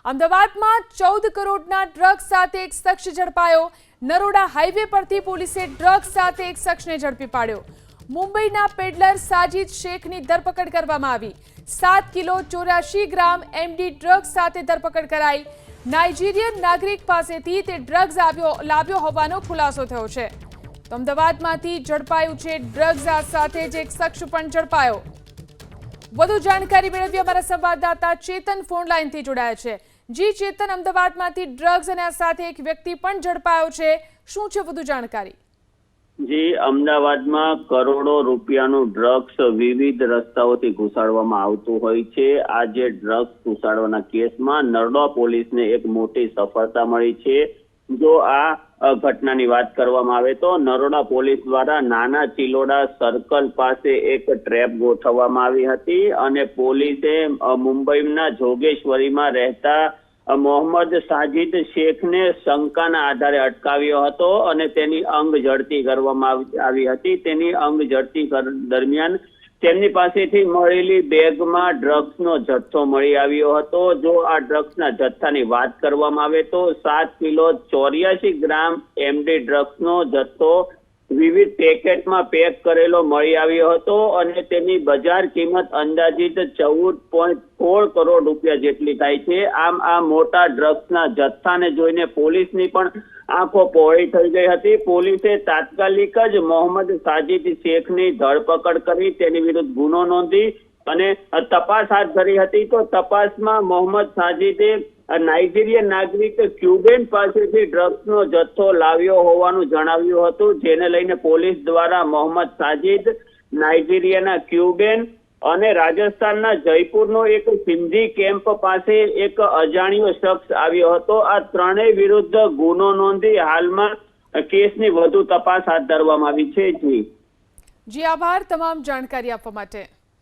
અમદાવાદમાં 14 કરોડના ડ્રગ્સ સાથે એક શખ્સ ઝડપાયો। નરોડા હાઈવે પરથી પોલીસે ડ્રગ્સ સાથે એક શખ્સને ઝડપી પાડ્યો। મુંબઈના પેડલર સાજિદ શેખની ધરપકડ કરવામાં આવી। 7 કિલો 84 ગ્રામ એમડી ડ્રગ્સ સાથે ધરપકડ કરાઈ। નાઇજીરિયન નાગરિક પાસેથી તે ડ્રગ્સ લાવ્યો હોવાનો ખુલાસો થયો છે। તો અમદાવાદમાંથી ઝડપાયું છે ડ્રગ્સ સાથે જ એક શખ્સ પણ ઝડપાયો। વધુ જાણકારી મેળવી અમારા સંવાદદાતા ચેતન ફોન લાઈનથી જોડાયા છે। જી ચેતન, અમદાવાદમાંથી ડ્રગ્સ અને આ સાથે એક વ્યક્તિ પણ ઝડપાયો છે, શું છે વધુ જાણકારી? જી, અમદાવાદમાં કરોડો રૂપિયાનું ડ્રગ્સ વિવિધ રસ્તાઓથી ઘુસાડવામાં આવતું હોય છે। આ જે ડ્રગ્સ ઘુસાડવાના કેસમાં નરોડા પોલીસને એક મોટી સફળતા મળી છે। જો આ ઘટનાની વાત કરવામાં આવે તો નરોડા પોલીસ દ્વારા નાના ચિલોડા સર્કલ પાસે એક ટ્રેપ ગોઠવવામાં આવી હતી અને પોલીસે મુંબઈના જોગેશ્વરીમાં રહેતા મોહમ્મદ સાજિદ શેખને શંકાના આધારે અટકાવ્યો હતો અને તેની અંગ ઝડપી કરવામાં આવી હતી। તેની અંગ ઝડપી દરમિયાન તેમની પાસેથી મળેલી બેગમાં ડ્રગ્સનો જથ્થો મળી આવ્યો હતો। જો આ ડ્રગ્સના જથ્થાની વાત કરવામાં આવે તો 7 કિલો 84 ગ્રામ એમડી ડ્રગ્સનો જથ્થો વિવિધ પેકેટમાં પેક કરેલો મળી આવ્યો હતો અને તેની બજાર કિંમત અંદાજિત 14.16 કરોડ રૂપિયા જેટલી થાય છે। આમ આ મોટા ડ્રગ્સના જથ્થાને જોઈને પોલીસની પણ આંખો પહોળી થઈ ગઈ હતી। પોલીસે તાત્કાલિક જ મોહમ્મદ સાજિદ શેખની ધરપકડ કરી તેની વિરુદ્ધ ગુનો નોંધી અને તપાસ હાથ ધરી હતી। તો તપાસમાં મોહમ્મદ સાજિદે નાઇજીરિયન નાગરિક ક્યુબેન પાસેથી ડ્રગ્સનો જથ્થો લાવ્યો હોવાનું જણાવ્યું હતું, જેને લઈને પોલીસ દ્વારા મોહમ્મદ સાજિદ, નાઇજીરિયાના ક્યુબેન અને રાજસ્થાનના જયપુરનો એક સિંધી કેમ્પ પાસે એક અજાણ્યો શખ્સ આવ્યો હતો। આ ત્રણેય વિરુદ્ધ ગુનો નોંધી હાલમાં કેસની વધુ તપાસ હાથ ધરવામાં આવી છે। જી આભાર તમામ જાણકારી આપવા માટે।